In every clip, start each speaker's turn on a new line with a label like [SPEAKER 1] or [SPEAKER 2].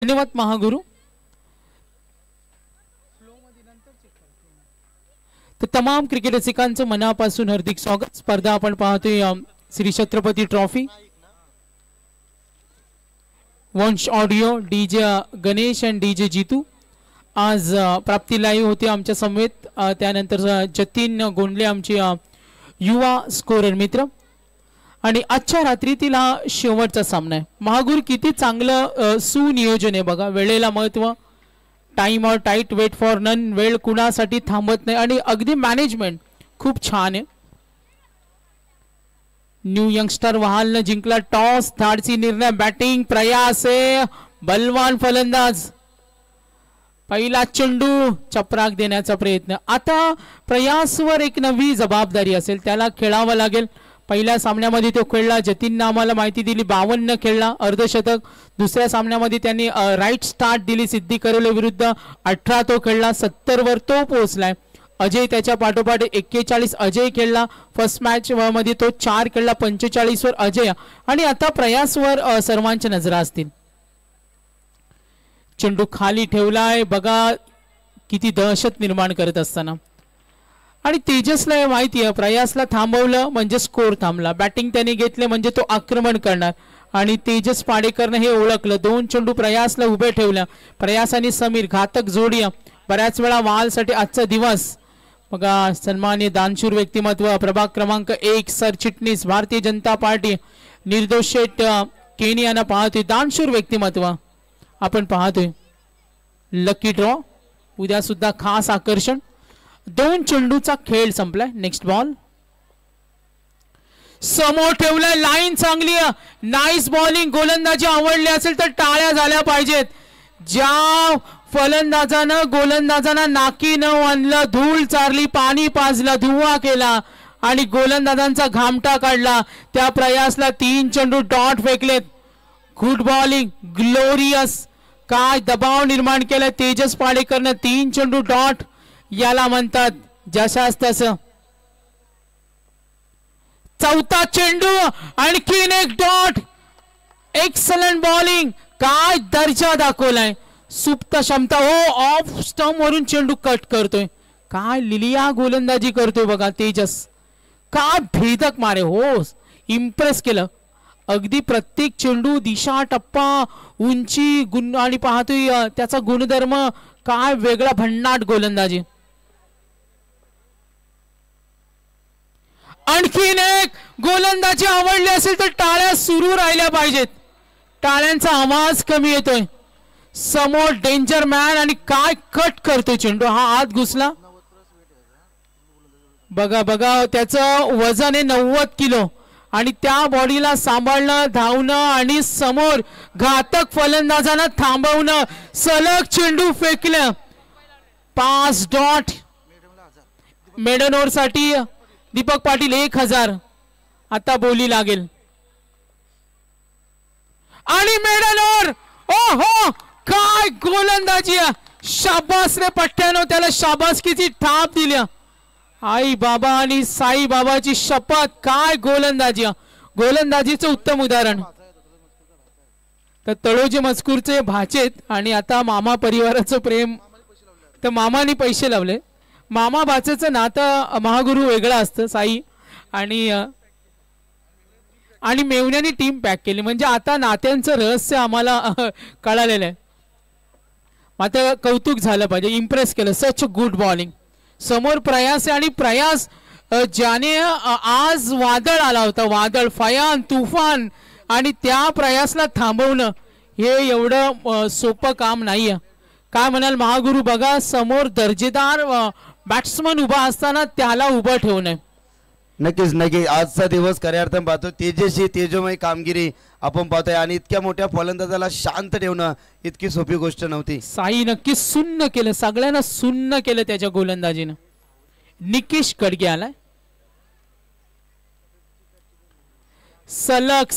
[SPEAKER 1] धन्यवाद महागुरु। तर तमाम क्रिकेट रसिकांचं मनापासून हार्दिक स्वागत। स्पर्धा आपण पाहतोय श्री छत्रपती ट्रॉफी। वंश ऑडिओ डीजे गणेश आणि डीजे जीतू आज प्राप्ती लाईव्ह होते आमच्या समवेत। त्यानंतर जतीन गोंडले आमचे युवा स्कोरर मित्र। आणि आजच्या रात्रीतील हा शेवटचा सामना आहे। महागुरु किती चांगलं सुनियोजन आहे बघा। वेळेला महत्व, टाइम और टाइट, वेट फॉर नन, वेळ कुणासाठी थांबत नाही आणि अगदी मॅनेजमेंट खूप छान आहे। न्यू यंगस्टर वहालने जिंकला टॉस। धाडसी निर्णय, बॅटिंग प्रयास आहे, बलवान फलंदाज। पहिला चेंडू चपराक देण्याचा प्रयत्न। आता प्रयासवर एक नवी जबाबदारी असेल, त्याला खेळावं लागेल। पहिल्या सामन्यामध्ये तो खेळला, जतीनने आम्हाला माहिती दिली 52 खेळला, अर्धशतक। दुसऱ्या सामन्यामध्ये त्यांनी राईट स्टार्ट दिली सिद्धी करवले विरुद्ध, 18 तो खेळला, 70 वर तो पोहोचलाय। अजय त्याच्या पाठोपाठ 41 अजय खेळला। फर्स्ट मॅच मध्ये तो 4 खेळला, 45 वर अजय। आणि आता प्रयासवर सर्वांच्या नजरा असतील। चेंडू खाली ठेवलाय बघा, किती दहशत निर्माण करत असताना। आणि तेजसला माहिती आहे प्रयासला थांबवलं म्हणजे स्कोर थांबला। बॅटिंग त्याने घेतले म्हणजे तो आक्रमण करणार आणि तेजस पाडेकरने हे ओळखलं। 2 चेंडू प्रयासला उभे ठेवल्या। प्रयास आणि समीर घातक जोडी, बऱ्याच वेळा वालसाठी आजचा दिवस बघा। सन्माननीय दानशूर व्यक्तिमत्व, प्रभाग क्रमांक 1 सरचिटणीस भारतीय जनता पार्टी निर्दोष शेठ केनी यांना पाहतोय। दानशूर व्यक्तिमत्व आपण पाहतोय। लकी ड्रॉ उद्या सुद्धा खास आकर्षण। 2 चेंडूचा खेळ संपलाय। नेक्स्ट बॉल समोर ठेवलाय, लाईन चांगली, नाईस बॉलिंग। गोलंदाजी आवडली असेल तर टाळ्या झाल्या पाहिजेत। ज्या फलंदाजानं गोलंदाजांना नाकी न आणलं, धूळ चारली, पाणी पाजलं, धुवा केला आणि गोलंदाजांचा घामटा काढला, त्या प्रयासला 3 चेंडू डॉट फेकलेत। Good bowling, glorious. काय दबाव निर्माण केला तेजस पाडेकरने, 3 चेंडू डॉट याला म्हणतात जशास तसं। चौथा चेंडू, आणखीन एक डॉट। एक्सलंट बॉलिंग, काय दर्जा दाखवलाय, सुप्त क्षमता। हो, ऑफ स्टंप वरून चेंडू कट करतोय, काय लिलिया गोलंदाजी करतोय बघा तेजस। काय भेदक मारे, हो इम्प्रेस केलं अगदी। प्रत्येक चेंडू, दिशा, टप्पा, उंची, गुण आणि पाहतोय त्याचा गुणधर्म, काय वेगळा भन्नाट गोलंदाजी। आणखीन एक गोलंदाजी आवडली असेल तर टाळ्या सुरू राहिल्या पाहिजेत। टाळ्यांचा आवाज कमी येतोय। समोर डेंजर मॅन आणि काय कट करतोय चेंडू, हा आत घुसला बघा बघा। त्याचं वजन आहे 90 किलो आणि त्या बॉडीला सांभाळणं, धावणं आणि समोर घातक फलंदाजांना थांबवणं। सलग चेंडू फेकलं, 5 डॉट। मेडन ओव्हर साठी दीपक पाटील 1000। आता बोली लागेल आणि मेडन ओव्हर। ओ हो, काय गोलंदाजी, शाबास रे पठ्ठ्यानो, त्याला शाबासकीची थाप दिल्या। आई बाबा आणि साई बाबाची शपथ, काय गोलंदाजी, गोलंदाजीचं उत्तम उदाहरण। तर तळोजी मजकूरचे भाचेत आणि आता मामा परिवाराचं प्रेम, तर मामाने पैसे लावले। मामा भाचेचं नातं महागुरु वेगळं असतं साई आणि मेवण्याने टीम पॅक केली, म्हणजे आता नात्यांचं रहस्य आम्हाला कळालेलं आहे। मात्र कौतुक झालं पाहिजे, इम्प्रेस केलं। Such good bowling. समोर प्रयास आणि प्रयास ज्याने आज वादळ आला होता, वादळ, फयान, तुफान, आणि त्या प्रयासला थांबवणं हे एवढं सोपं काम नाहीये। काय म्हणाल महागुरु, बघा समोर दर्जेदार बॅट्समन उभा असताना त्याला उभं ठेवणं।
[SPEAKER 2] नक्कीच नक्की आजचा दिवस खऱ्या अर्थाने पाहतो तेजस्वी तेजोमय कामगिरी आपण पाहतोय आणि इतक्या मोठ्या फलंदाजाला शांत ठेवणं इतकी सोपी गोष्ट नव्हती।
[SPEAKER 1] साई नक्की सुन्न केलं, सगळ्यांना सुन्न केलं त्याच्या गोलंदाजीनं। निकेश गडगे आलाय, सलग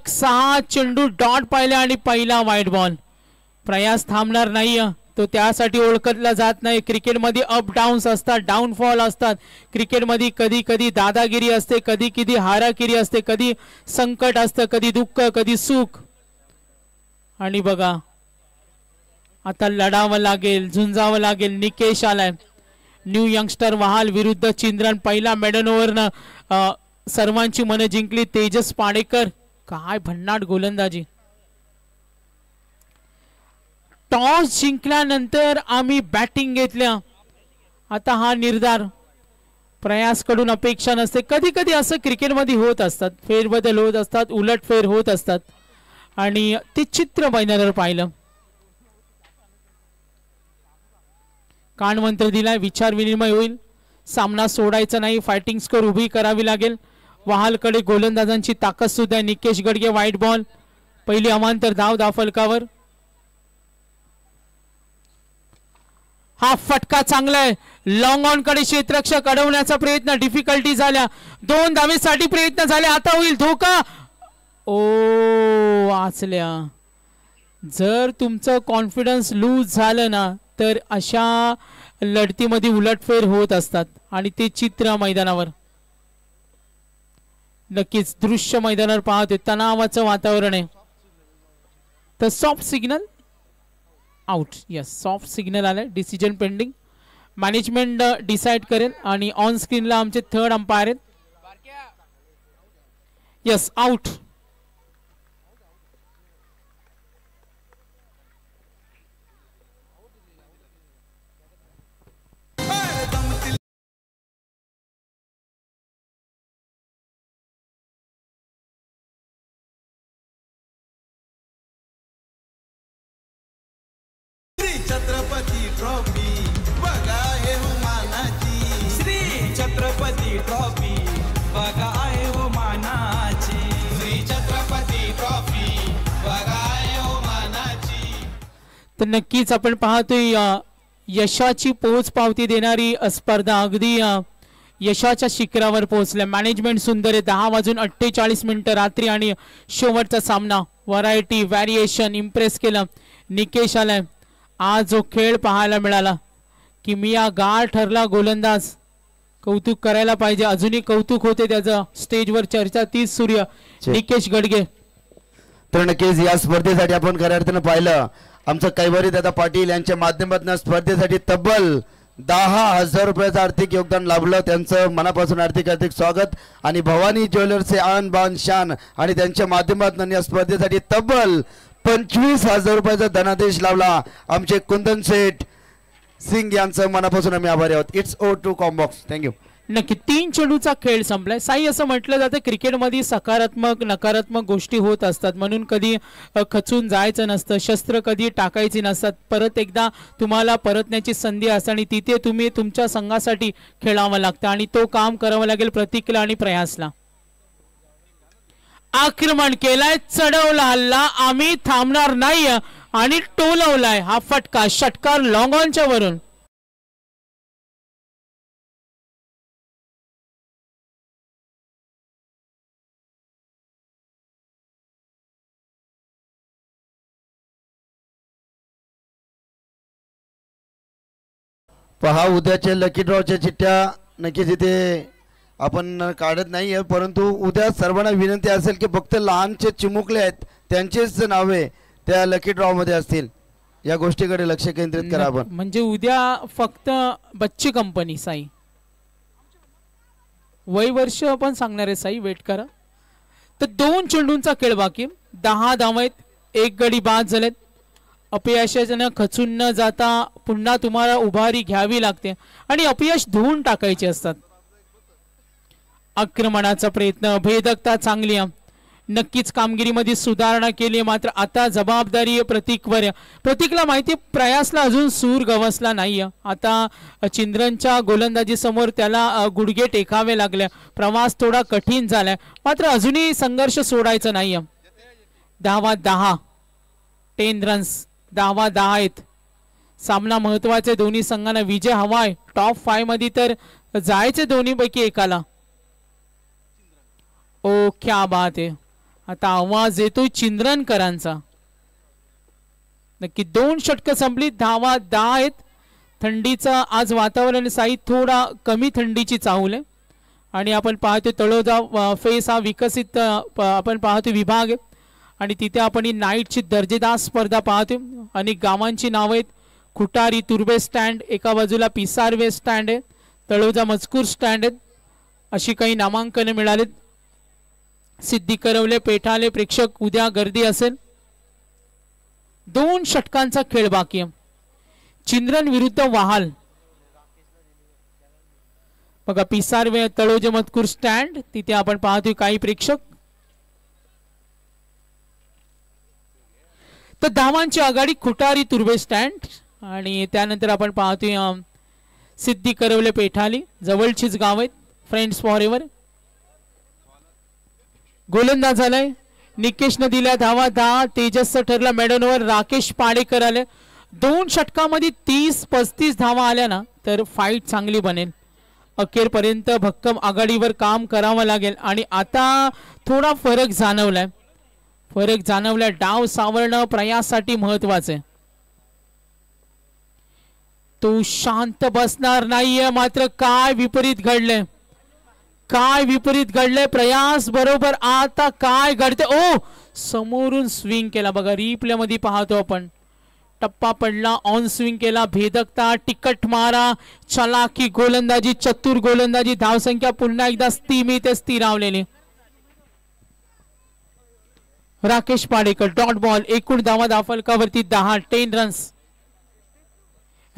[SPEAKER 1] 6 चेंडू डॉट पाहिले आणि पहिला वाईट बॉल। प्रयास थांबणार नाही, तो त्यासाठी ओळखला जात नाही। क्रिकेटमध्ये अप डाऊन्स असतात, डाऊनफॉल असतात। क्रिकेटमध्ये कधी कधी दादागिरी असते, कधी कधी हारागिरी असते, कधी संकट असतं, कधी दुःख, कधी सुख। आणि बघा आता लढावं लागेल, झुंजावं लागेल. निकेश आलाय. न्यू यंगस्टर वहाल विरुद्ध चिंद्रन. पहिला मेडन ओव्हरनं सर्वांची मनं जिंकली. तेजस पाडेकर काय भन्नाट गोलंदाजी. टॉस जिंकल्यानंतर आम्ही बॅटिंग घेतल्या. आता हा निर्धार प्रयास कडून अपेक्षा नसते. कधी कधी असं क्रिकेटमध्ये होत असतात, फेरबदल होत असतात, उलटफेर होत असतात आणि ते चित्र मैदानावर पाहिलं. कानमंत्र दिलाय. विचार विनिमय होईल. सामना सोडायचा नाही. फायटिंग स्कोर उभी करावी लागेल. वहालकडे गोलंदाजांची ताकद सुद्धा. निकेश गडगे वाईट बॉल. पहिली अमांतर धाव धावफलकावर. हा फटका चांगला आहे. लॉंग ऑन कडे क्षेत्ररक्षक अडवण्याचा प्रयत्न. डिफिकल्टी झाल्या. 2 धावेसाठी प्रयत्न झाले. आता होईल धोका. ओ वाचल्या. जर तुमचं कॉन्फिडन्स लूज झालं ना तर अशा लढतीमध्ये उलटफेर होत असतात आणि ते चित्र मैदानावर नक्कीच दृश्य मैदानावर पाहतोय. तणावाचं वातावरण आहे. तर soft signal out. Yes, soft signal आलाय. Decision pending. मॅनेजमेंट डिसाइड करेल आणि ऑन स्क्रीनला आमचे थर्ड अंपायर आहेत. Yes, out.
[SPEAKER 3] छत्रपती ट्रॉफी बघा आहे हो मानाची. श्री छत्रपती ट्रॉफी बघा आहे हो मानाची. श्री छत्रपती ट्रॉफी बघा आहे हो मानाची.
[SPEAKER 1] तर नक्कीच आपण पाहतोय यशाची पोच पावती देणारी स्पर्धा अगदी यशाच्या शिखरावर पोहोचल्या. मॅनेजमेंट सुंदर आहे. 10:48 रात्री आणि शेवटचा सामना. व्हरायटी व्हॅरिएशन इम्प्रेस केलं. निकेश आलाय. आज जो खेळ पाहायला मिळाला की मी या गाळ ठरला गोलंदाज. कौतुक करायला पाहिजे. अजूनही कौतुक होते त्याचं. स्टेजवर चर्चा तीच सूर्य. निकेश गडगे.
[SPEAKER 2] तर नक्कीच या स्पर्धेसाठी आपण खऱ्या अर्थानं पाहिलं आमचं कैवारी दादा पाटील यांच्या माध्यमातून स्पर्धेसाठी तब्बल 10,000 रुपयाचं आर्थिक योगदान लाभलं. त्यांचं मनापासून हार्दिक स्वागत. आणि भवानी ज्वेलर्सचे आन बान शान आणि त्यांच्या माध्यमातून या स्पर्धेसाठी तब्बल 25,000 रुपयाचा धनादेश लावला आमचे कुंदन शेठ सिंग यांचं मनापासून आम्ही आभारी आहोत. इट्स ओ टू कॉम्बॉक्स. थँक्यू.
[SPEAKER 1] नक्की 3 चेंडूचा खेळ संपलाय. साई असं म्हटलं जातं क्रिकेटमध्ये सकारात्मक नकारात्मक गोष्टी होत असतात म्हणून कधी खचून जायचं नसतं. शस्त्र कधी टाकायची नसतात. परत एकदा तुम्हाला परतण्याची संधी असते आणि तिथे तुम्ही तुमच्या संघासाठी खेळावं लागतं आणि तो काम करावं लागेल प्रतीकला आणि प्रयासला. आक्रमण केलाय. चढवला हल्ला. आम्ही थांबणार नाही आणि टोलवलाय. हा फटका षटकार लॉंग ऑनच्या वरून.
[SPEAKER 2] पहा उद्याचे लकी ड्रॉच्या चिठ्ठ्या नक्कीच इथे आपण काढत नाहीये परंतु उद्या सर्वांना विनंती असेल की फक्त लहानचे चिमुकले आहेत त्यांचेच नावे त्या लकी ड्रॉ मध्ये असतील. या गोष्टीकडे लक्ष केंद्रित करा आपण.
[SPEAKER 1] म्हणजे उद्या फक्त बच्ची कंपनी. साई वय वर्ष पण सांगणार आहे. साई वेट करा. तर 2 चेंडूंचा खेळ बाकी. 10 धावा आहेत. 1 गडी बाद झालेत. अपयशाने खचून न जाता पुन्हा तुम्हाला उभारी घ्यावी लागते आणि अपयश धुवून टाकायचे असतात. आक्रमणाचा प्रयत्न. भेदकता चांगली. नक्कीच कामगिरीमध्ये सुधारणा केली. मात्र आता जबाबदारी प्रतीकवर. प्रतीकला माहिती प्रयासला अजून सूर गवसला नाही. आता चिंद्रनच्या गोलंदाजी समोर त्याला गुडघे टेकावे लागले. प्रवास थोडा कठीण झालाय मात्र अजूनही संघर्ष सोडायचा नाही. 10 10 रन्स. 10 आहेत. सामना महत्वाचे. दोन्ही संघांना विजय हवाय. टॉप 5 मध्ये तर जायचे दोन्हीपैकी एकाला. ओ क्या बात आहे. आता आवाज येतोय चिंद्रनकरांचा. नक्की 2 षटकं संपली. 10 आहेत. थंडीचा आज वातावरण साई थोडा कमी थंडीची चाहूल आहे आणि आपण पाहतो तळोजा फेस हा विकसित आपण पाहतो विभाग आहे आणि तिथे आपण ही नाईटची दर्जेदार स्पर्धा पाहतोय. अनेक गावांची नाव आहेत. खुटारी तुर्बे स्टँड, एका बाजूला पिसारवे स्टँड आहे, तळोजा मजकूर स्टँड आहेत, अशी काही नामांकने मिळालीत. सिद्धी करवले पेठाले प्रेक्षक उद्या गर्दी असेल. 2 षटकांचा खेळ बाकी आहे. चिंद्रन विरुद्ध वाहाल. बघा पिसारवे तळोजा मजकूर स्टँड, तिथे आपण पाहतोय काही प्रेक्षक. तर धावांची आघाडी खुटारी तुर्बे स्टँड आणि त्यानंतर आपण पाहतोय सिद्धी करवले पेठाली, जवळचीच गाव आहेत. Friends for ever. गोलंदाज झालाय निकेशनं दिल्या धावा 10. तेजसचं ठरला मेडनवर. राकेश पाडेकर आले. 2 षटकामध्ये 30-35 धावा आल्या ना तर फाईट चांगली बनेल. अखेरपर्यंत भक्कम आघाडीवर काम करावं लागेल. आणि आता थोडा फरक जाणवलाय. डाव सावरणं प्रयाससाठी महत्वाचं आहे. तो शांत बसणार नाहीये. मात्र काय विपरीत घडलंय प्रयास बरोबर. आता काय घडते. ओ समोरून स्विंग केला. बघा रिप्ले मध्ये पाहतो आपण. टप्पा पडला, ऑन स्विंग केला, भेदकता, टिकट मारा, चलाकी गोलंदाजी, चतुर गोलंदाजी. धावसंख्या पुन्हा एकदा स्थिरावलेली. Rakesh Padekar dot ball. एकूण धावा धावफलकावरती 10 रन्स.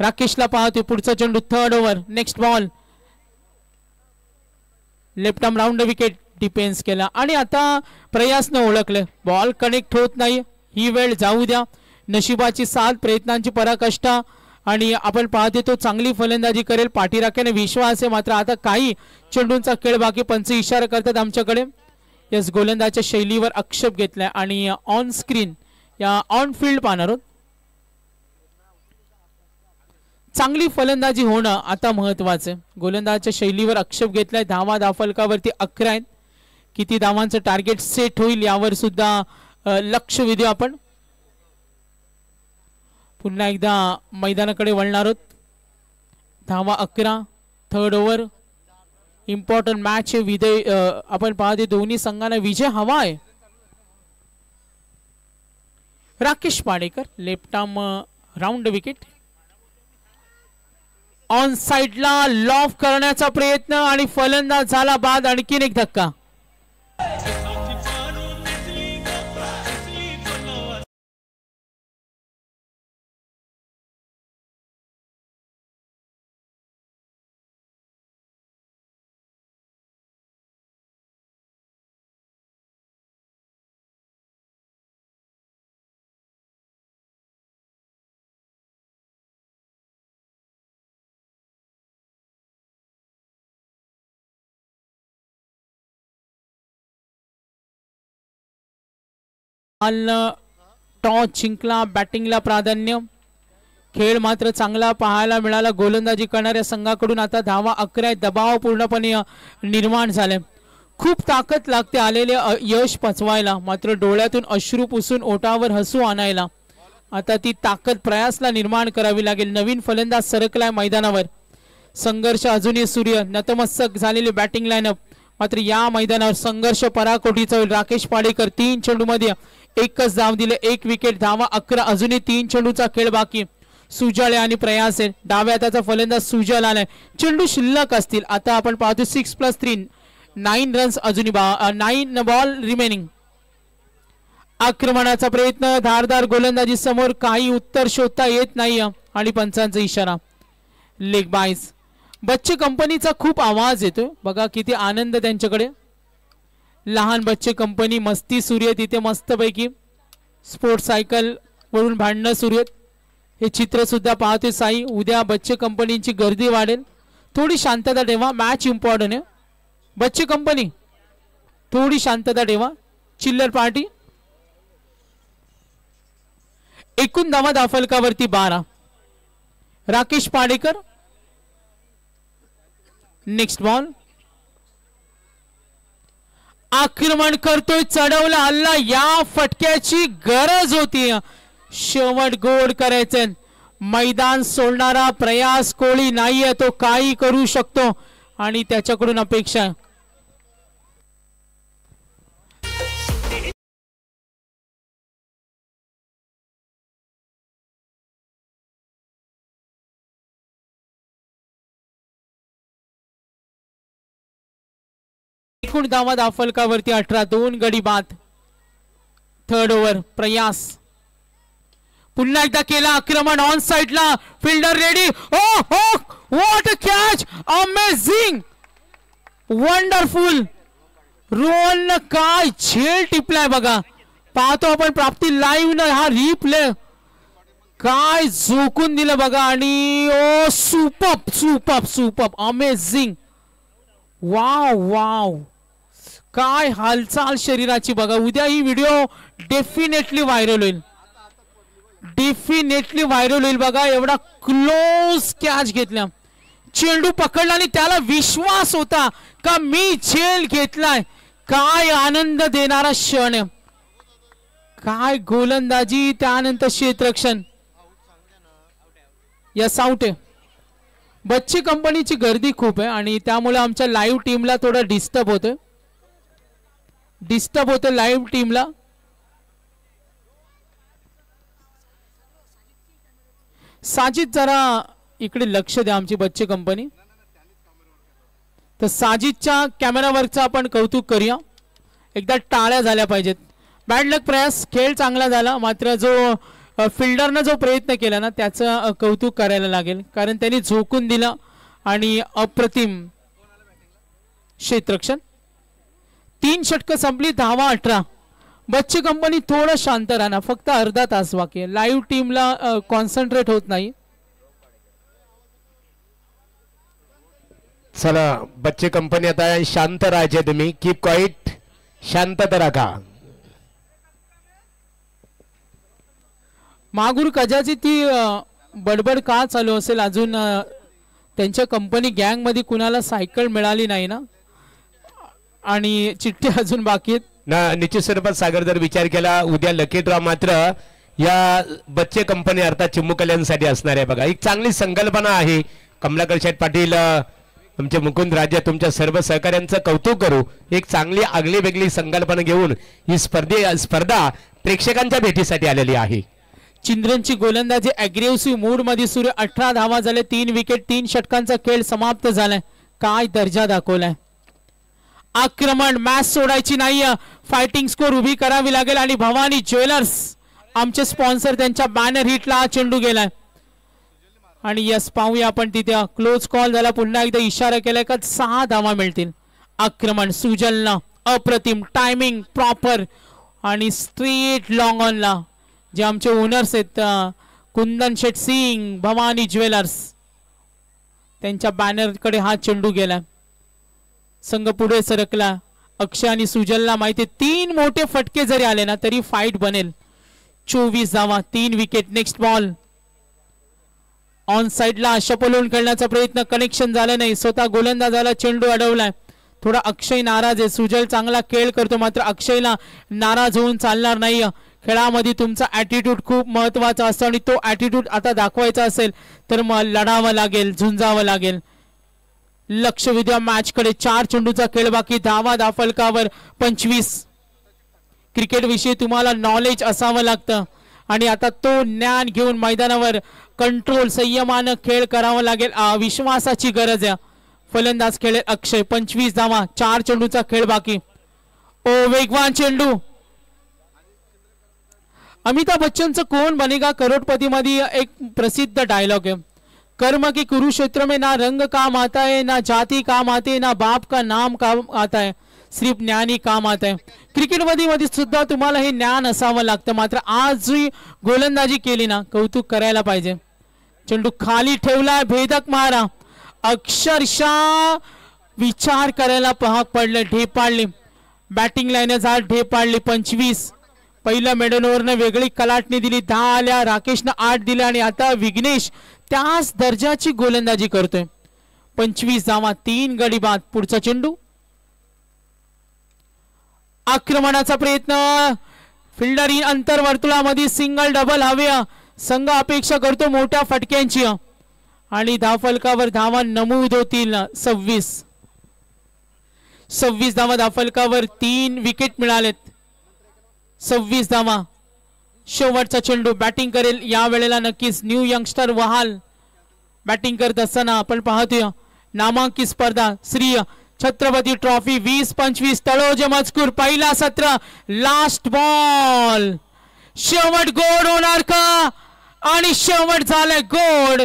[SPEAKER 1] राकेशला पाहतोय. पुढचा चेंडू third over. Next ball. Left arm round wicket. Defence केला आणि आता प्रयासनं ओळखले. बॉल कनेक्ट होत नाही. ही वेळ जाऊ द्या. नशिबाची साथ, प्रयत्नांची पराकाष्ठा आणि आपण पाहतोय तो चांगली फलंदाजी करेल. पाठीराख्याने विश्वास आहे. मात्र आता काही चेंडूंचा खेळ बाकी. पंच इशारा करतात आमच्याकडे. यस गोलंदाजच्या शैलीवर आक्षेप घेतलाय आणि ऑन स्क्रीन या ऑन फील्ड पाहणार आहोत. चांगली फलंदाजी होणं आता महत्वाचं आहे. गोलंदाजच्या शैलीवर आक्षेप घेतलाय. धावा धावफलकावरती 11 आहेत. किती धावांचं टार्गेट सेट होईल यावर सुद्धा लक्ष वेधू आपण. पुन्हा एकदा मैदानाकडे वळणार आहोत. धावा 11. Third over. इम्पॉर्टंट मॅच विजय आपण पाहते. दोन्ही संघांना विजय हवा आहे. Rakesh Padekar left arm round wicket. On साइडला लॉफ करण्याचा प्रयत्न आणि फलंदाज झाला बाद. आणखीन एक धक्का. टॉस जिंकला. बॅटिंगला प्राधान्य. खेळ मात्र चांगला पाहायला मिळाला. गोलंदाजी करणाऱ्या संघाकडून आता धावा 11. दबाव पूर्णपणे निर्माण झाले. खूप ताकद लागते आलेले यश पचवायला. मात्र डोळ्यातून अश्रू पुसून ओठावर हसू आणायला आता ती ताकद प्रयासला निर्माण करावी लागेल. नवीन फलंदाज सरकलाय मैदानावर. संघर्ष अजूनही सूर्य. नतमस्तक झालेली बॅटिंग लाईनअप. मात्र या मैदानावर संघर्ष पराकोटीचा होईल. राकेश पाडेकर 3 चेंडूमध्ये एकच धाव दिले, 1 विकेट. धावा 11. अजूनही 3 चेंडूचा खेळ बाकी. सुजळ आणि प्रयास आहे. डाव्या हाताचा फलंदाज सुजळ आलाय. चेंडू शिल्लक असतील. आता आपण पाहतो 6+3 9 रन्स. अजूनही 9 बॉल रिमेनिंग. आक्रमणाचा प्रयत्न. धारदार गोलंदाजी समोर. काही उत्तर शोधता येत नाही आणि पंचांचा इशारा. लेग बायस. बच्चे कंपनीचा खूप आवाज येतोय. बघा किती आनंद त्यांच्याकडे. लहान बच्चे कंपनी मस्ती सुरू आहे तिथे मस्तपैकी. स्पोर्ट्स सायकल वरून भांडणं सुरू आहेत. हे चित्र सुद्धा पाहतोय साई. उद्या बच्चे कंपनीची गर्दी वाढेल. थोडी शांतता ठेवा. मॅच इम्पॉर्टंट आहे. बच्चे कंपनी थोडी शांतता ठेवा. चिल्लर पार्टी. एकूण धावा धावफलकावरती 12. राकेश पाडेकर. Next ball. आक्रमण करतोय. चढवला हल्ला. या फटक्याची गरज होती. शेवट गोड करायचे. मैदान सोडणारा प्रयास कोळी नाहीये. तो काही करू शकतो आणि त्याच्याकडून अपेक्षा एकूण धावा धावफलकावरती 18. 2 गडी बाद. थर्ड ओव्हर प्रयास पुन्हा एकदा केला आक्रमण ऑन साइडला फिल्डर रेडी. ओ हो what a catch amazing wonderful. Rohan काय झेल टिपलाय बघा. पाहतो आपण प्राप्ती लाईव्ह न हा रिप्ले काय झोकून दिलं बघा. आणि ओ सुपर्ब सुपर्ब सुपर्ब अमेझिंग. वाव वाव काय हालचाल शरीराची बघा. उद्या ही व्हिडिओ डेफिनेटली व्हायरल होईल. डेफिनेटली व्हायरल होईल बघा. एवढा क्लोज कॅच घेतला चेंडू पकडला आणि त्याला विश्वास होता का मी झेल घेतलाय. काय आनंद देणारा क्षण आहे. काय गोलंदाजी त्यानंतर क्षेत्ररक्षण. यस आउट आहे. बच्ची कंपनीची गर्दी खूप आहे आणि त्यामुळे आमच्या लाईव्ह टीमला थोडं डिस्टर्ब होतं लाईव्ह टीमला. साजिद जरा इकडे लक्ष द्या आमची बच्ची कंपनी. तर साजिदच्या कॅमेरा वर्कचं आपण कौतुक करूया. एकदा टाळ्या झाल्या पाहिजेत. बॅड लक प्रयास खेळ चांगला झाला मात्र जो फिल्डरनं जो प्रयत्न केला ना त्याचं कौतुक करायला लागेल कारण त्यांनी झोकून दिलं आणि अप्रतिम क्षेत्ररक्षण. 3 षटकं संपली. धावा 18. बच्ची कंपनी थोडं शांत राहणार. फक्त अर्धा तास बाकी आहे. लाईव्ह टीमला कॉन्सन्ट्रेट होत नाही.
[SPEAKER 4] चला बच्चे कंपनी आता शांत राहायचे. तुम्ही कीप क्वाइट शांतता राखा.
[SPEAKER 1] महागुरु कजाची ती बडबड का चालू असेल अजून त्यांच्या कंपनी गँग मध्ये कुणाला सायकल मिळाली नाही ना आणि चिठ्ठी अजून बाकी आहेत
[SPEAKER 4] ना. निश्चित स्वरूपात सागर जर विचार केला उद्या लकी ड्रॉ मात्र या बच्चे कंपनी अर्थात चिमू कल्याणसाठी असणार आहे बघा. एक चांगली संकल्पना आहे. कमलाकर शेठ पाटील तुमचे मुकुंद राजे तुमच्या सर्व सहकार्यांचं कौतुक करू. एक चांगली आगली वेगळी संकल्पना घेऊन ही स्पर्धा प्रेक्षकांच्या भेटीसाठी आलेली आहे.
[SPEAKER 1] चिंद्रनची गोलंदाजी अग्रेसिव्ह मूड मध्ये सुरू. 18 धावा झाले. 3 विकेट. 3 षटकांचा खेळ समाप्त झालाय. काय दर्जा दाखवलाय. आक्रमण मॅच सोडायची नाही. फायटिंग स्कोर उभी करावी लागेल आणि भवानी ज्वेलर्स आमचे स्पॉन्सर त्यांच्या बॅनर हिटला हा चेंडू गेलाय आणि यस पाहूया आपण तिथे क्लोज कॉल झाला. पुन्हा एकदा इशारा केलाय का 6 धावा मिळतील. आक्रमण सुजलनं अप्रतिम टायमिंग प्रॉपर आणि स्ट्रेट लॉंग ऑनला जे आमचे ओनर्स आहेत कुंदन शेठ सिंग भवानी ज्वेलर्स त्यांच्या बॅनर कडे हा चेंडू गेला. संघ पुढे सरकला. अक्षय आणि सुजलला माहिती 3 मोठे फटके जरी आले ना तरी फाईट बनेल. 24 धावा. 3 विकेट. नेक्स्ट बॉल ऑन साइडला शपलोन खेळण्याचा प्रयत्न कनेक्शन झालं नाही. स्वतः गोलंदाजाला चेंडू अडवलाय. थोडा अक्षय नाराज आहे. सुजल चांगला खेळ करतो मात्र अक्षयला नाराज होऊन चालणार नाही. खेळामध्ये तुमचा ॲटिट्यूड खूप महत्वाचा असतो आणि तो ॲटिट्यूड आता दाखवायचा असेल तर मग लढावं लागेल झुंजावं लागेल. लक्ष विद्या मॅच कडे. 4 चेंडूचा खेळ बाकी. धावा धावफलकावर 25. क्रिकेट विषयी तुम्हाला नॉलेज असावं लागतं आणि आता तो ज्ञान घेऊन मैदानावर कंट्रोल संयमानं खेळ करावा लागेल. विश्वासाची गरज आहे. फलंदाज खेळेल अक्षय. 25 धावा. 4 चेंडूचा खेळ बाकी. ओ वेगवान चेंडू. अमिताभ बच्चनचं कौन बनेगा करोड़पति मध्ये एक प्रसिद्ध डायलॉग है. कर्म की कुरुक्षेत्र में ना रंग काम आता है ना जाति काम आते है ना बाप का नाम काम आता है सिर्फ ज्ञानी काम आता है. क्रिकेट मध्ये सुद्धा तुम्हाला हे ज्ञान असावं लागतं. मात्र आज जी गोलंदाजी केली ना कौतुक करायला पाहिजे. चेंडू खाली ठेवलाय. भेदक मारा. अक्षरशः विचार करायला भाग पडले. ढेप पाडली. बॅटिंग लाईनच आज ढेप पाडली. 25. पहिल्या मेडन ओव्हरने वेगळी कलाटणी दिली. 10 आल्या. राकेशनं 8 दिले आणि आता विघ्नेश त्याच दर्जाची गोलंदाजी करतोय. 25 धावा. 3 गडी बाद. पुढचा चेंडू. आक्रमणाचा प्रयत्न. फिल्डर इन अंतर्वर्तुळामध्ये सिंगल डबल हवे. संघ अपेक्षा करतो मोठ्या फटक्यांची आणि धावफलकावर धावा नमूद होतील. 26 धावा धावफलकावर. 3 विकेट मिळालेत. 26 धावा. शेवटचा चेंडू. बॅटिंग करेल या वेळेला नक्कीच न्यू यंगस्टर वहाल. बॅटिंग करत असताना आपण पाहतोय नामांकित स्पर्धा श्री छत्रपती ट्रॉफी 20-25 तळोजे मजकूर पहिला सत्र लास्ट बॉल शेवट गोड होणार का आणि शेवट झालाय गोड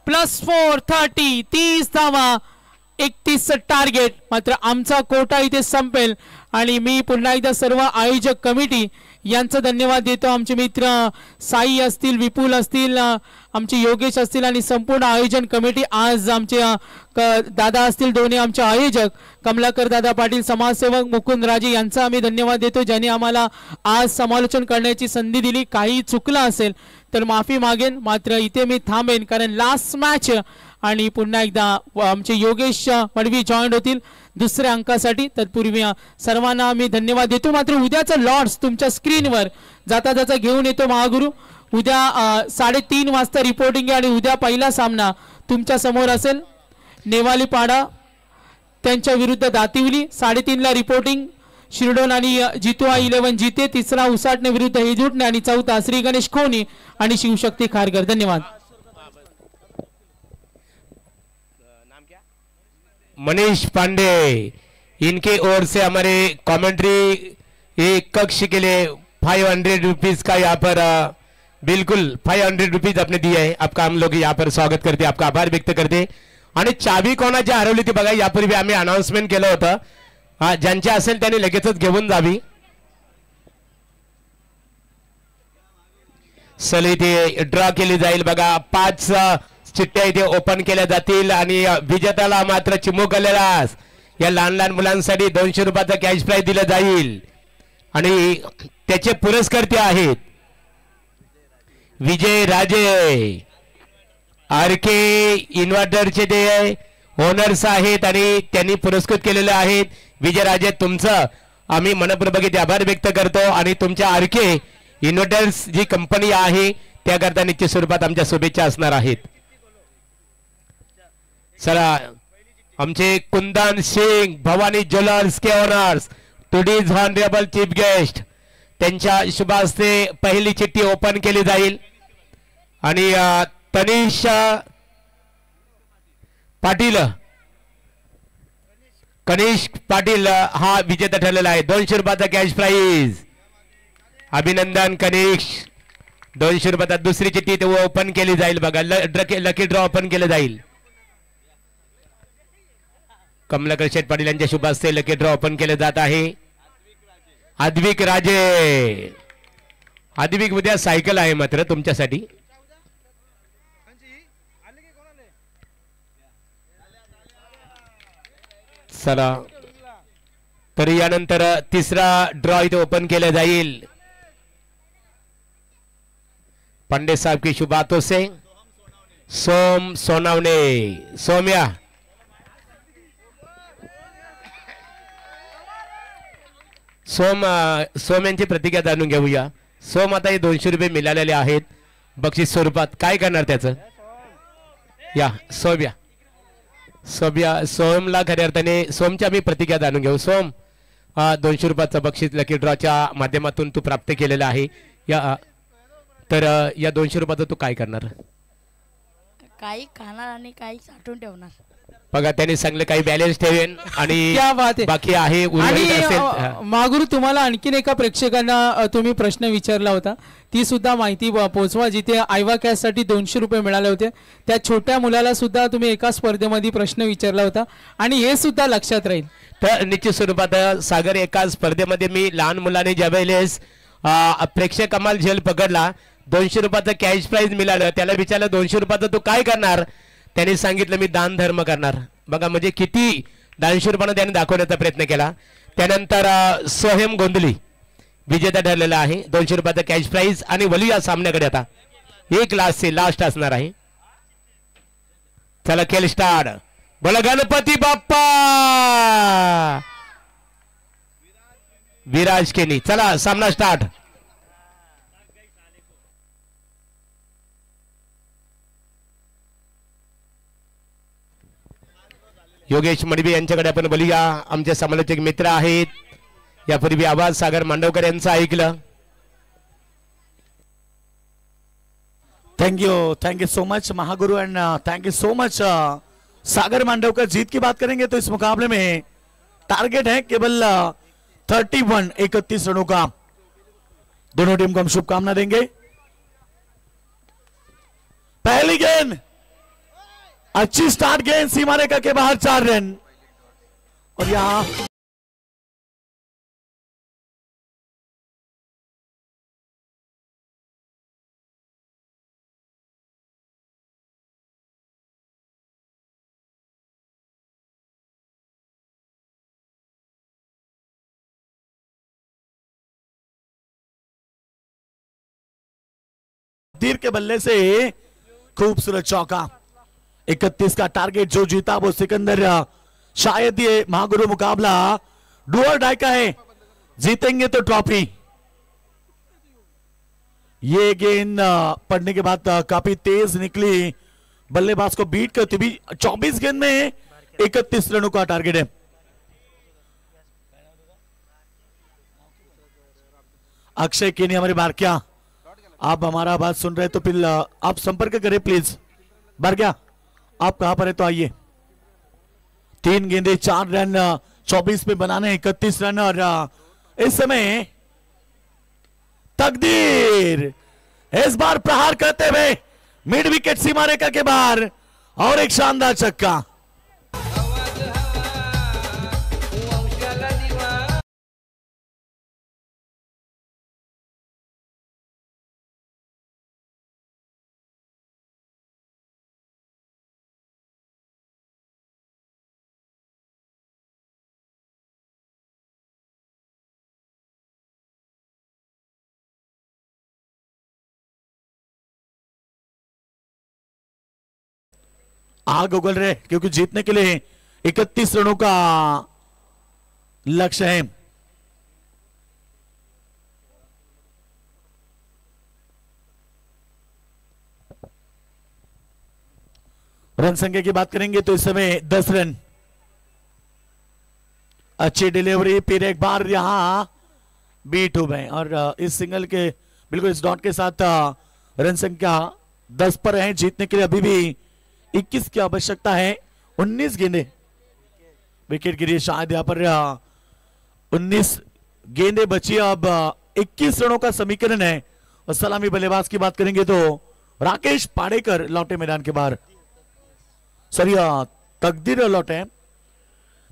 [SPEAKER 1] +4 30 धावा 31 टार्गेट मात्र आमचा कोटा इथे संपेल आणि मी पुन्हा एकदा सर्व आयोजक कमिटी यांचा धन्यवाद देतो आमचे मित्र साई असतील विपुल असतील आमचे योगेश असतील आणि संपूर्ण आयोजन कमिटी आज आमचे दादा असतील दोन्ही आमचे आयोजक कमलाकर दादा पाटील समाजसेवक मुकुंद राजे यांचा आम्ही धन्यवाद देतो ज्यांनी आम्हाला आज समालोचन करण्याची संधी दिली काही चुकलं असेल तर माफी मागेन मात्र इथे मी थांबेन कारण लास्ट मॅच आणि पुन्हा एकदा आमचे योगेश मडवी जॉईन होतील दुसऱ्या अंकासाठी तत्पूर्वी सर्वांना मी धन्यवाद देतो मात्र उद्याचं लॉर्ड्स तुमच्या स्क्रीनवर जाता जाता घेऊन येतो महागुरु उद्या 3:30 वाजता रिपोर्टिंग आहे आणि उद्या पहिला सामना तुमच्या समोर असेल नेवालीपाडा त्यांच्या विरुद्ध दातिवली 3:30 ला रिपोर्टिंग शिरडोन आणि जितुआ 11 जिते तिसरा उसाटणे विरुद्ध हेजुटणे आणि चौथा श्री गणेश खोनी आणि शिवशक्ती खारकर धन्यवाद
[SPEAKER 4] मनीष पांडे इनके ओर से हमारे कमेंट्री एक कक्ष के लिए 500 रुपीज का यहाँ पर बिल्कुल 500 रुपीज आपने दिया है आपका हम लोग यहाँ पर स्वागत करते आपका आभार व्यक्त करते आणि चावी कोणाची हरवली ती बघा यापूर्वी आम्ही अनाउन्समेंट केलं होतं ज्यांची असेल त्यांनी लगेचच घेऊन जावी चल इथे ड्रॉ केली जाईल बघा 5 चिठ्ठ्या इथे ओपन केल्या जातील आणि विजेत्याला मात्र चिमुकलेलास या लहान लहान मुलांसाठी 200 रुपयाचा कॅश प्राइज दिलं जाईल आणि त्याचे पुरस्कर्ते आहेत विजय राजे आरके इन्व्हर्टरचे ते ओनर्स आहेत आणि त्यांनी पुरस्कृत केलेले आहेत विजय राजे तुमचं आम्ही मनपूर्वक आभार व्यक्त करतो आणि तुमच्या आरके इन्व्हर्टर्स जी कंपनी आहे त्याकरता निश्चित स्वरूपात आमच्या शुभेच्छा असणार आहेत चला आमचे कुंदन सिंग भवानी ज्वेलर्स के owners today's honourable chief guest त्यांच्या शुभ हस्ते पहिली चिठ्ठी ओपन केली जाईल आणि तनिष पाटील कनिष पाटील हा विजेता ठरलेला आहे 200 रुपयाचा कॅश प्राइज अभिनंदन कनिष 200 रुपयाचा दुसरी चिठ्ठी ते ओपन केली जाईल बघा लकी ड्रॉ ओपन केलं जाईल कमलाकर शेठ पाटील यांच्या शुभ हस्ते लकी ड्रॉ ओपन केले जात आहे आद्विक राजे आद्विक उद्या सायकल आहे मात्र तुमच्यासाठी चला तर यानंतर तिसरा ड्रॉ इथे ओपन केला जाईल पांडे साहब की शुभ हाथों से सोम सोनावणे सोम्या सोम यांची प्रतिक्रिया जाणून घेऊया सोम आता हे 200 रुपये मिळालेले आहेत बक्षीस स्वरूपात काय करणार त्याचं या सोमला खऱ्या अर्थाने सोमच्या मी प्रतिक्रिया जाणून घेऊ सोम 200 रुपयाचं बक्षीस लकी ड्रॉच्या माध्यमातून तू प्राप्त केलेलं आहे या तर या 200 रुपयाचं तू काय करणार
[SPEAKER 5] काही खाणार आणि काही साठवून ठेवणार
[SPEAKER 4] बघा त्यांनी सांगलं काही बॅलन्स ठेवेन आणि
[SPEAKER 1] क्या बात आहे
[SPEAKER 4] बाकी आहे उर्वरित असेल
[SPEAKER 1] मागुरू तुम्हाला आणखीन एका प्रेक्षकांना तुम्ही प्रश्न विचारला होता ती सुद्धा माहिती पोहोचवा जिथे आयवा कॅश साठी 200 रुपये मिळाले होते त्या छोट्या मुलाला सुद्धा तुम्ही एका स्पर्धेमध्ये प्रश्न विचारला होता आणि हे सुद्धा लक्षात राहील
[SPEAKER 4] तर निश्चित स्वरूपात सागर एका स्पर्धेमध्ये मी लहान मुलाने ज्यावेळेस प्रेक्षक कमाल झेल पकडला 200 रुपयाचं कॅश प्राइज मिळालं त्याला विचारलं 200 रुपयाचं तू काय करणार त्यांनी सांगितलं मी दान धर्म करणार बघा म्हणजे किती 200 रुपयानं त्याने दाखवण्याचा प्रयत्न केला त्यानंतर सोहेम गोंधली विजेता ठरलेला आहे 200 रुपयाचा कॅश प्राइज आणि वली या सामन्याकडे आता एक लास्ट असणार आहे चला खेळ स्टार्ट बोला गणपती बाप्पा विराज केनी चला सामना स्टार्ट योगेश मडवी यांच्याकडे आपण बोलूया आमचे समालोचक मित्र आहेत यापूर्वी आवाज सागर मांडवकर यांचा ऐकलं
[SPEAKER 6] थैंक यू सो मच महागुरु and thank you so much Sagar Mandavkar जीत की बात करेंगे तो इस मुकाबले में टारगेट है केवल 31 रनों का। दोनों टीम को हम शुभकामना देंगे। पहली गेंद अच्छी स्टार्ट, गेंद सीमा रेखा के बाहर 4 रन। और यहां तीर के बल्ले से खूबसूरत चौका। 31 का टारगेट जो जीता वो सिकंदर। शायद ये महागुरु मुकाबला डू और डाई का है, जीतेंगे तो ट्रॉफी। ये गेंद पड़ने के बाद काफी तेज निकली, बल्लेबाज को बीट करती भी। 24 गेंद में 31 रनों का टारगेट है। अक्षय केनी हमारे बारक्या, आप हमारा बात सुन रहे तो फिर आप संपर्क करें प्लीज। बारक्या आप कहां पर है तो आइए। 3 गेंदे 4 रन, 24 में बनाने 31 रन। और इस समय तकदीर इस बार प्रहार करते हुए मिड विकेट सीमा रेखा के बाहर, और एक शानदार छक्का। आग उगल रहे क्योंकि जीतने के लिए 31 रनों का लक्ष्य है। रन संख्या की बात करेंगे तो इस समय 10 रन। अच्छी डिलीवरी, फिर एक बार यहां बीट हो गए। और इस सिंगल के बिल्कुल इस डॉट के साथ रन संख्या 10 पर है। जीतने के लिए अभी भी 21 की आवश्यकता है। 19 गेंदे विकेट गिरी, शायद यहां पर 19 गेंदे बची। अब 21 रनों का समीकरण है। और सलामी बल्लेबाज की बात करेंगे तो राकेश पाडेकर लौटे मैदान के बाहर। सॉरी, तकदीर लौटे।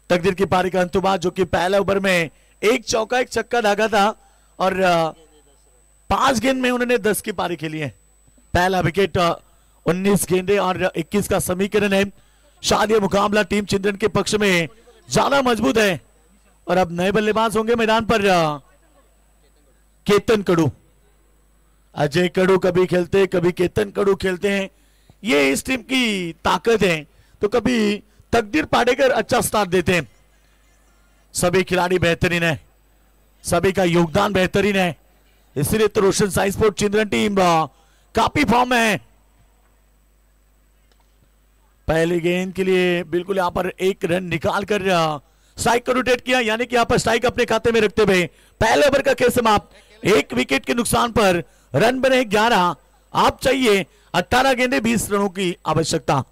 [SPEAKER 6] तकदीर की पारी का अंतुबाज जो कि पहले ओवर में 1 चौका 1 छक्का दागा था और 5 गेंद में उन्होंने 10 की पारी खेली है। पहला विकेट 19 गेंदे और 21 का समीकरण है। शायद ये मुकाबला टीम चिंतन के पक्ष में ज्यादा मजबूत है। और अब नए बल्लेबाज होंगे मैदान पर। केतन कड़ू, अजय कड़ू कभी खेलते कभी केतन कड़ू खेलते हैं। ये इस टीम की ताकत है। तो कभी तकदीर पाडेकर अच्छा स्टार्ट देते हैं। सभी खिलाड़ी बेहतरीन है, सभी का योगदान बेहतरीन है। इसलिए तो रोशन साई स्पोर्ट चिंतन टीम काफी फॉर्म है। पहली गेंद के लिए बिल्कुल यहां पर 1 रन निकाल कर स्ट्राइक को रोटेट किया, यानी कि यहां पर स्ट्राइक अपने खाते में रखते हुए पहले ओवर का खेल समाप्त। 1 विकेट के नुकसान पर रन बने 11। आप चाहिए 18 गेंदे 20 रनों की आवश्यकता।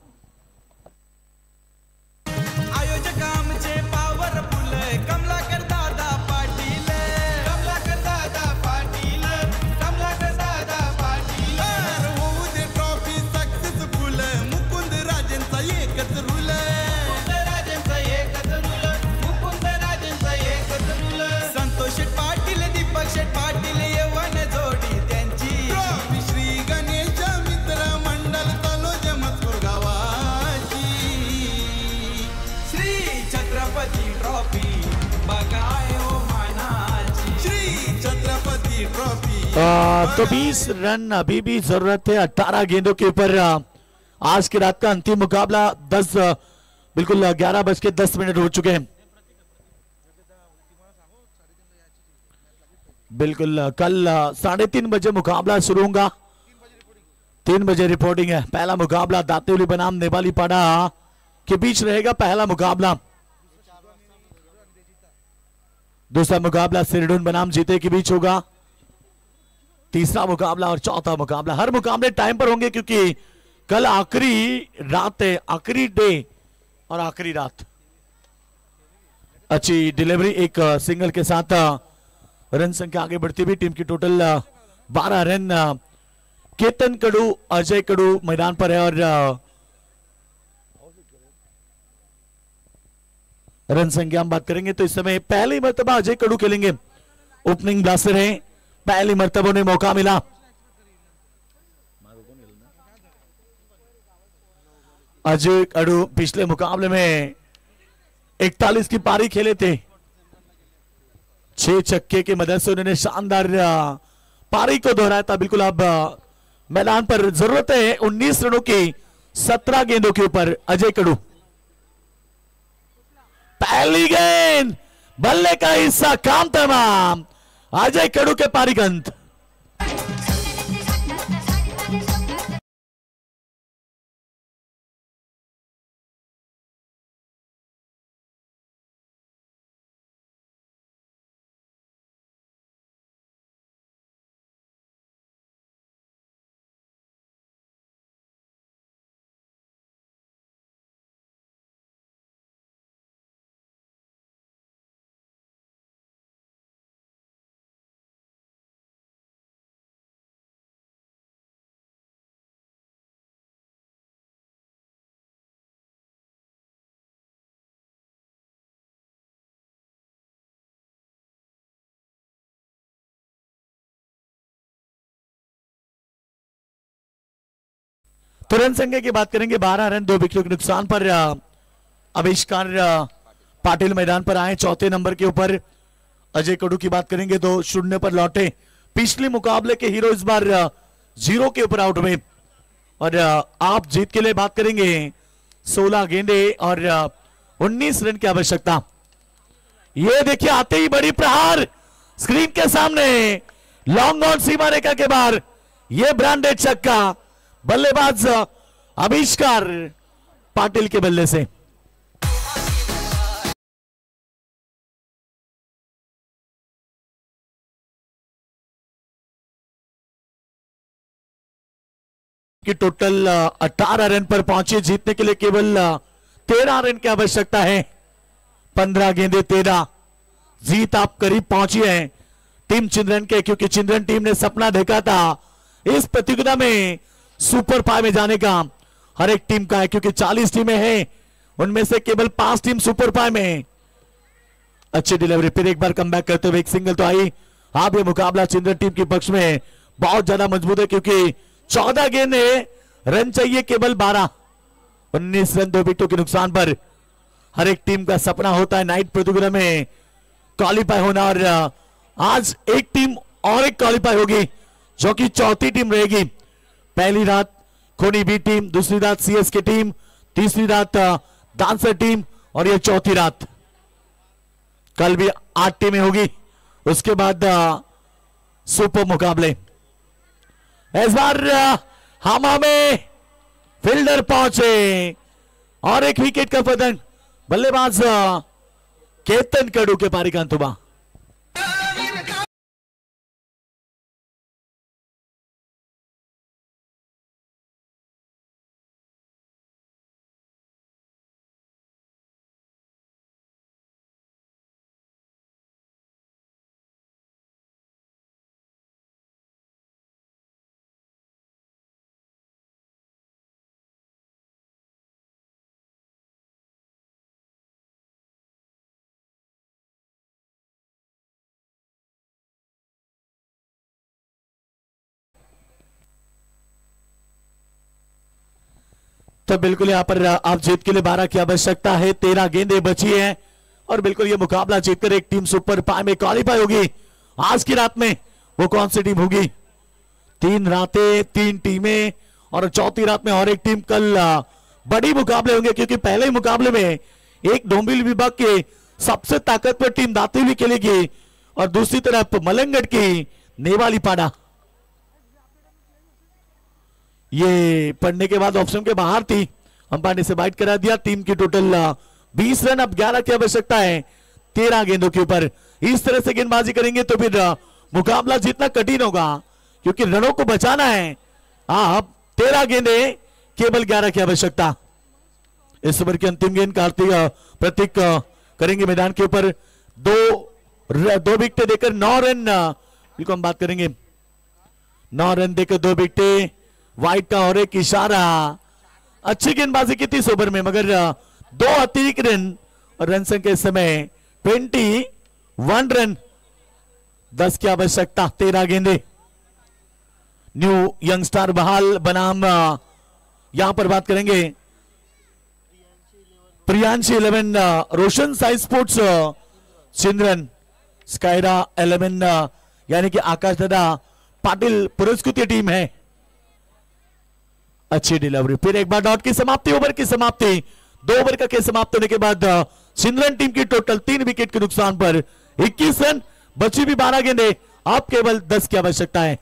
[SPEAKER 6] तो 20 रन अभी भी जरूरत है 18 गेंदों के ऊपर। आज की रात का अंतिम मुकाबला 10 बिल्कुल 11:10 हो चुके हैं। बिल्कुल कल 3:30 बजे मुकाबला शुरू होगा। 3 बजे रिपोर्टिंग है। पहला मुकाबला दातेवली बनाम नेपाली पाड़ा के बीच रहेगा। पहला मुकाबला। दूसरा मुकाबला सिरडून बनाम जीते के बीच होगा। तीसरा मुकाबला और चौथा मुकाबला। हर मुकाबले टाइम पर होंगे क्योंकि कल आखिरी रात है, आखिरी डे और आखिरी रात। अच्छी डिलीवरी, एक सिंगल के साथ रन संख्या आगे बढ़ती हुई। टीम की टोटल 12 रन। केतन कडू, अजय कडू मैदान पर है और रन संख्या हम बात करेंगे तो इस समय पहली मर्तबा अजय कडू खेलेंगे। ओपनिंग ब्लास्टर है, पहली मर्तबा उन्हें मौका मिला। अजय कडू पिछले मुकाबले में 41 की पारी खेले थे, 6 छक्के की मदद से उन्होंने शानदार पारी को दोहराया था। बिल्कुल अब मैदान पर जरूरत है 19 रनों की 17 गेंदों के ऊपर। अजय कडू पहली गेंद, बल्ले का हिस्सा, काम तमाम। अजय कडू के पारी का अंत। तो रन संख्या की बात करेंगे, 12 रन 2 विकेटों के नुकसान पर आविष्कार पाटिल मैदान पर आए चौथे नंबर के ऊपर। अजय कडू की बात करेंगे तो 0 पर लौटे। पिछले मुकाबले के हीरो इस बार 0 के ऊपर आउट हुए। और आप जीत के लिए बात करेंगे 16 गेंदे और 19 रन की आवश्यकता। ये देखिए आते ही बड़ी प्रहार स्क्रीन के सामने, लॉन्ग ऑन सीमा रेखा के बाहर, ये ब्रांडेड छक्का बल्लेबाज आविष्कार पाटिल के बल्ले से। कि टोटल 18 रन पर पहुंचे। जीतने के लिए केवल 13 रन की आवश्यकता है। 15 गेंदे 13, जीत आप करीब पहुंची है टीम चिंद्रन के, क्योंकि चिंद्रन टीम ने सपना देखा था इस प्रतियोगिता में सुपर 5 में जाने का। हर एक टीम का है, क्योंकि 40 टीमें हैं, उनमें से केवल 5 टीम सुपर 5 में। अच्छी डिलीवरी, फिर एक बार कम बैक करते हुए एक सिंगल तो आई। आप ये मुकाबला चिंद्रन टीम के पक्ष में बहुत ज्यादा मजबूत है, क्योंकि 14 गेंदे, रन चाहिए केवल 12। 19 रन 2 विकेटों के नुकसान पर। हर एक टीम का सपना होता है नाइट प्रतियोगिता में क्वालिफाई होना, और आज एक टीम और एक क्वालिफाई होगी जो कि चौथी टीम रहेगी। पहली रात खोनी बी टीम, दूसरी रात सीएसके टीम, तीसरी रात डांसर टीम, और ये चौथी रात। कल भी 8 टीमें होगी, उसके बाद सुपर मुकाबले। इस बार हामा में फील्डर पहुंचे और एक विकेट का पतन। बल्लेबाज केतन कडू के पारी का अंत हुआ। तो बिल्कुल यहां पर आप जीत के लिए 12 की आवश्यकता है। 13 गेंदें बची हैं और बिल्कुल ये मुकाबला जीतकर एक टीम सुपर 5 में क्वालिफाई होगी। आज की रात में वो कौन सी टीम होगी? 3 रातें 3 टीमें और चौथी रात में और एक टीम। कल बड़ी मुकाबले होंगे, क्योंकि पहले ही मुकाबले में एक डोंबिवली विभाग के सबसे ताकतवर टीम दातिली खेलेगी और दूसरी तरफ मलंगड की नेवाली पाड़ा। ये पढ़ने के बाद ऑप्शन के बाहर थी, अंपायर ने से बाइट करा दिया। टीम की टोटल 20 रन, अब 11 की आवश्यकता है 13 गेंदों के ऊपर। इस तरह से गेंदबाजी करेंगे तो फिर मुकाबला जीतना कठिन होगा, क्योंकि रनों को बचाना है। अब 13 गेंदे, केवल 11 की आवश्यकता। इस ओवर की अंतिम गेंद प्रतीक करेंगे मैदान के ऊपर। दो विकेट देकर 9 रन, बिल्कुल हम बात करेंगे 9 रन देकर 2 विकेट, वाइट का और एक इशारा। अच्छी गेंदबाजी की थी इस ओवर में, मगर 2 अतिरिक्त रन और रन संख्या इस समय 21 रन। 10 की आवश्यकता, 13 गेंदे। न्यू यंगस्टार बहाल बनाम यहां पर बात करेंगे प्रियांशी 11, रोशन साई स्पोर्ट्स सिंद्रन, स्कायरा 11 यानी कि आकाश दादा पाटिल पुरस्कृत टीम है। अच्छी डिलीवरी, फिर एक बार डॉट की समाप्ति, ओवर की समाप्ति। 2 ओवर का खेल समाप्त होने के बाद सिंद्रन टीम की टोटल 3 विकेट के नुकसान पर 21 रन, बची भी 12 गेंदे, अब केवल 10 की आवश्यकता है।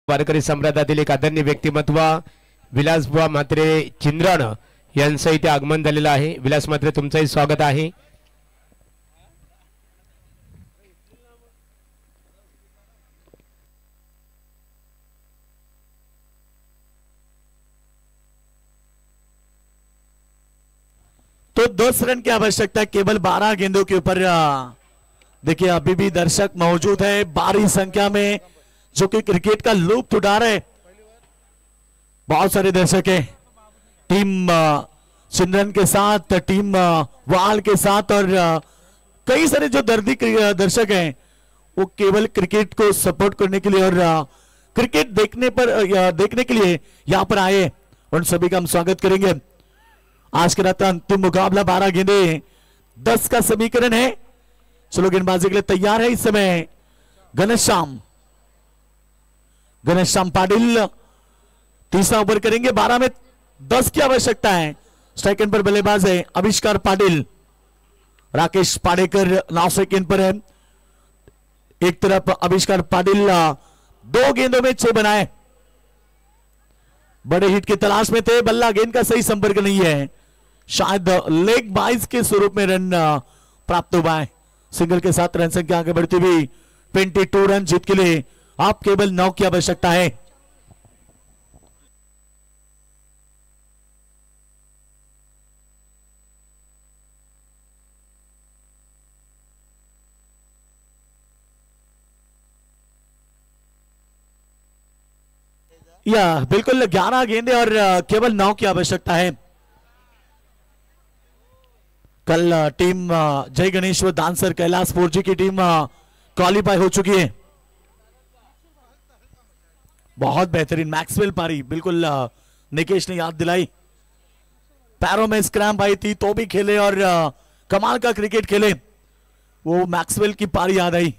[SPEAKER 4] वारकरी सम्राटातील एक आदरणीय व्यक्तिमत्व विलासबुवा म्हात्रे चिंद्रण यांचं इथे आगमन झालेलं आहे। विलास म्हात्रे, तुमचंही स्वागत आहे।
[SPEAKER 6] तो 10 रन की आवश्यकता, केवल 12 गेंदों के ऊपर। देखिए अभी भी दर्शक मौजूद है भारी संख्या में, जो कि क्रिकेट का लुत्फ उठा रहे। बहुत सारे दर्शक हैं टीम सिंद्रन के साथ, टीम वाल के साथ, और कई सारे जो दर्दी दर्शक हैं वो केवल क्रिकेट को सपोर्ट करने के लिए और क्रिकेट देखने के लिए यहां पर आए। उन सभी का हम स्वागत करेंगे। आज के रात का अंतिम मुकाबला, 12 गेंदे 10 का समीकरण है। चलो गेंदबाजी के लिए तैयार है इस समय घनश्याम पाटिल। तीसरा ओवर करेंगे, 12 में 10 की आवश्यकता है। स्ट्राइक एंड पर बल्लेबाज है आविष्कार पाटिल, राकेश पाडेकर 9 सेकंड पर है। एक तरफ आविष्कार पाटिल 2 गेंदों में 6 बनाए, बड़े हिट की तलाश में थे। बल्ला गेंद का सही संपर्क नहीं है, शायद लेग बाइज के स्वरूप में रन प्राप्त हुआ है। सिंगल के साथ रन संख्या आगे बढ़ती हुई 22 रन जीत के लिए आप केवल 9 की आवश्यकता है। या बिल्कुल 11 गेंदे और केवल 9 की आवश्यकता है। कल टीम जय गणेश व दानसर कैलाशपुर जी की टीम क्वालिफाई हो चुकी है। बहुत बेहतरीन मैक्सवेल पारी, बिल्कुल निकेश ने याद दिलाई। पैरों में स्क्रैम्प आई थी तो भी खेले और कमाल का क्रिकेट खेले, वो मैक्सवेल की पारी याद आई।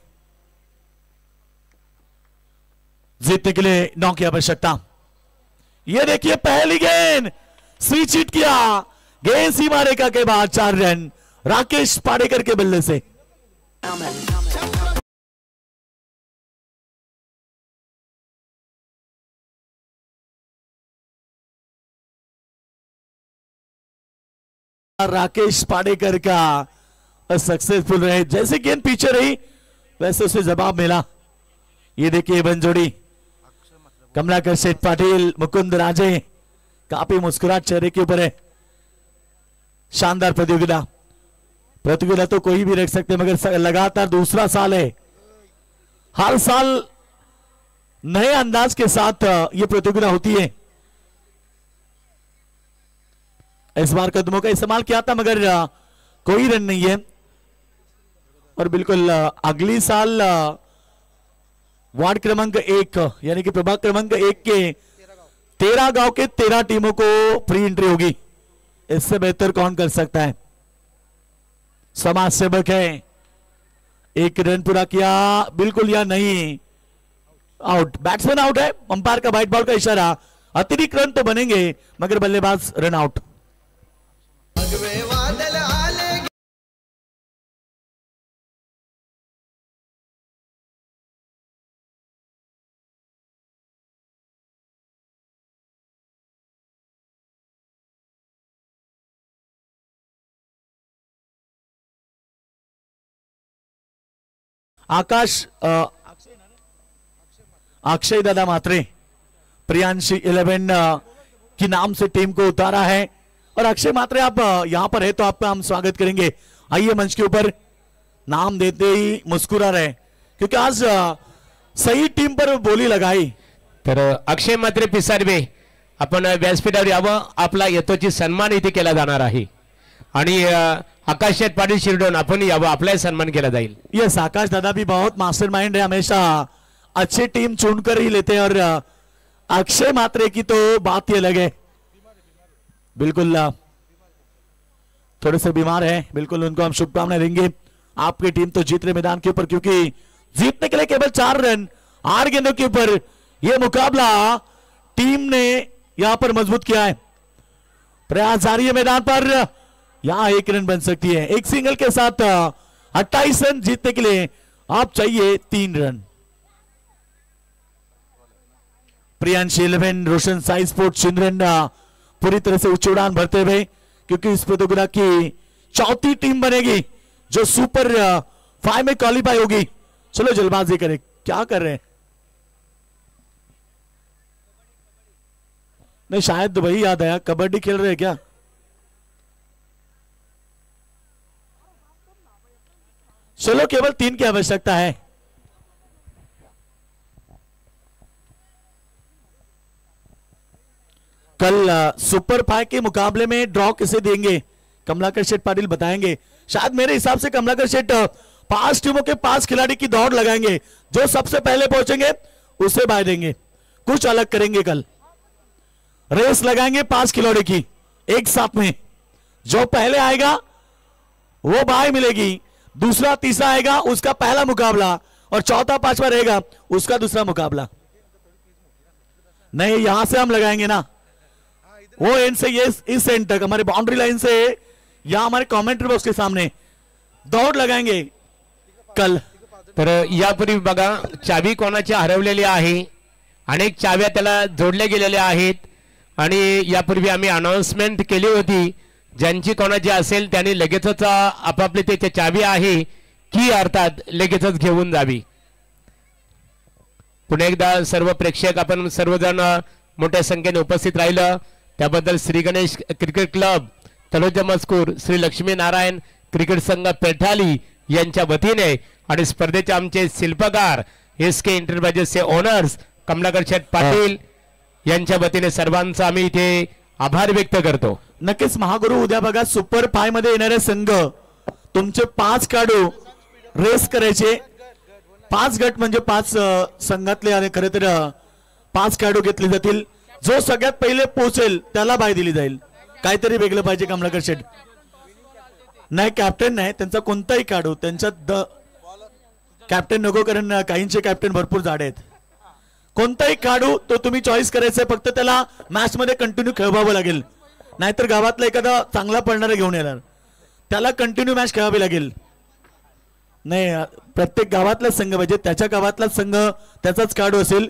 [SPEAKER 6] जीतने के लिए 9 की आवश्यकता। ये देखिए पहली गेंद स्विच हिट किया, गेंद सीमा रेखा के बाद 4 रन राकेश पाडेकर के बल्ले से। राकेश पाडेकर का सक्सेसफुल रहे, जैसे गेंद पीछे रही वैसे उसे जवाब मिला। ये देखिए बंजोड़ी कमलाकर शेठ पाटिल, मुकुंद राजे, काफी मुस्कुराहट चेहरे के ऊपर है। शानदार प्रतियोगिता तो कोई भी रख सकते, मगर लगातार दूसरा साल है। हर साल नए अंदाज के साथ ये प्रतियोगिता होती है। इस बार कदमों का इस्तेमाल किया था मगर कोई रन नहीं है। और बिल्कुल अगली साल वार्ड क्रमांक 1 यानी कि प्रभाग क्रमांक 1 के 13 गांव के 13 टीमों को फ्री एंट्री होगी। इससे बेहतर कौन कर सकता है। समाज सेवक है, 1 रन पूरा किया, बिल्कुल या नहीं, आउट। बैट्समैन आउट है, अंपायर का व्हाइट बॉल का इशारा। अतिरिक्त रन तो बनेंगे मगर बल्लेबाज रन आउट। आकाश अक्षय दादा मात्रे प्रियांशी 11 की नाम से टीम को उतारा है। और अक्षय मात्रे आप यहां पर है तो आपका हम स्वागत करेंगे। आइए मंच के ऊपर। नाम देते ही मुस्कुरा रहे क्योंकि आज सही टीम पर बोली लगाई।
[SPEAKER 4] तर अक्षय मात्रे पिसारवे आपण व्यासपीठावर यावं, आपला यथोचित सन्मान इथे केला जाणार आहे आणि आकाश शेठ पाटील शिरडोन आपण यावं, आपलाही सन्मान केला जाईल।
[SPEAKER 6] यस, आकाश दादा भी बहुत मास्टरमाइंड है, हमेशा अच्छी टीम चुनकर ही लेते हैं। और अक्षय मात्रे की तो बात ही अलग है, बिल्कुल थोड़े से बीमार है, बिल्कुल उनको हम शुभकामनाएं देंगे। आपकी टीम तो जीत रहे मैदान के ऊपर, क्योंकि जीतने के लिए केवल 4 रन 8 गेंदों के ऊपर यह मुकाबला टीम ने यहां पर मजबूत किया है। प्रयास जारी है मैदान पर, यहां 1 रन बन सकती है। एक सिंगल के साथ 28 रन जीतने के लिए आप चाहिए 3 रन। प्रियांश 11 रोशन साई स्पोर्ट चिंद्रन पूरी तरह से उच्च उड़ान भरते हुए, क्योंकि इस प्रतियोगिता की चौथी टीम बनेगी जो सुपर 5 में क्वालिफाई होगी। चलो जल्दबाजी करें, क्या कर रहे हैं? नहीं, शायद वही याद आया, कबड्डी खेल रहे हैं क्या? चलो केवल 3 की आवश्यकता है। कल सुपर 5 के मुकाबले में ड्रॉ किसे देंगे, कमलाकर शेठ पाटिल बताएंगे। शायद मेरे हिसाब से कमलाकर शेठ 5 टीमों के 5 खिलाड़ी की दौड़ लगाएंगे, जो सबसे पहले पहुंचेंगे उसे बाय देंगे। कुछ अलग करेंगे, कल रेस लगाएंगे 5 खिलाड़ी की एक साथ में, जो पहले आएगा वो बाय मिलेगी, दूसरा तीसरा आएगा उसका पहला मुकाबला, और चौथा 5वां रहेगा उसका दूसरा मुकाबला। नहीं, यहां से हम लगाएंगे ना, वो एंड से ये इस एंड तक, हमारे बाउंड्री लाइन से यहां हमारे कमेंट्री बॉक्स के सामने दौड़ लगाएंगे कल।
[SPEAKER 4] तर यापूर्वी बघा चावी कोणाची हरवलेली आहे, अनेक चाव्या त्याला जोडल्या गेलेल्या आहेत आणि यापूर्वी आम्ही अनाउन्समेंट केली होती, ज्यांची कोणाची असेल त्यांनी लगेचच आपापली त्याची चावी आहे की अर्थात लगेचच घेऊन जावी। पुन्हा एकदा सर्व प्रेक्षक आपण सर्वजण मोठ्या संख्येने उपस्थित राहिलं त्याबद्दल श्री गणेश क्रिकेट क्लब तलोजा मजकूर, श्री लक्ष्मी नारायण क्रिकेट संघ पेठाली यांच्या वतीने आणि स्पर्धेचे आमचे शिल्पकार SK एंटरप्राइजेसचे ओनर्स कमलाकर शेठ पाटील यांच्या वतीने सर्वांचा आम्ही इथे आभार व्यक्त करतो।
[SPEAKER 6] नक्कीच महागुरु, उद्या बघा सुपर 5 मध्ये येणारे संघ तुमचे 5 काढू रेस करायचे, 5 गट म्हणजे 5 संघातले, आणि खरे तर 5 काढू घेतले जातील। जो सगळ्यात पहिले पोहोचेल त्याला बाय दिली जाईल। काहीतरी वेगळं पाहिजे कमलाकर शेठ। नाही, कॅप्टन नाही, त्यांचा कोणताही काढू, त्यांच्यात कॅप्टन नको, कारण काहींचे कॅप्टन भरपूर जाडे आहेत। कोणताही काढू तो तुम्ही चॉईस करायचंय, फक्त त्याला मॅच मध्ये कंटिन्यू खेळवावं लागेल, नाहीतर गावातला एखादा चांगला पडणारा घेऊन येणार, त्याला कंटिन्यू मॅच खेळावी लागेल। नाही, प्रत्येक गावातला संघ पाहिजे, त्याच्या गावातला संघ त्याचाच काढू असेल।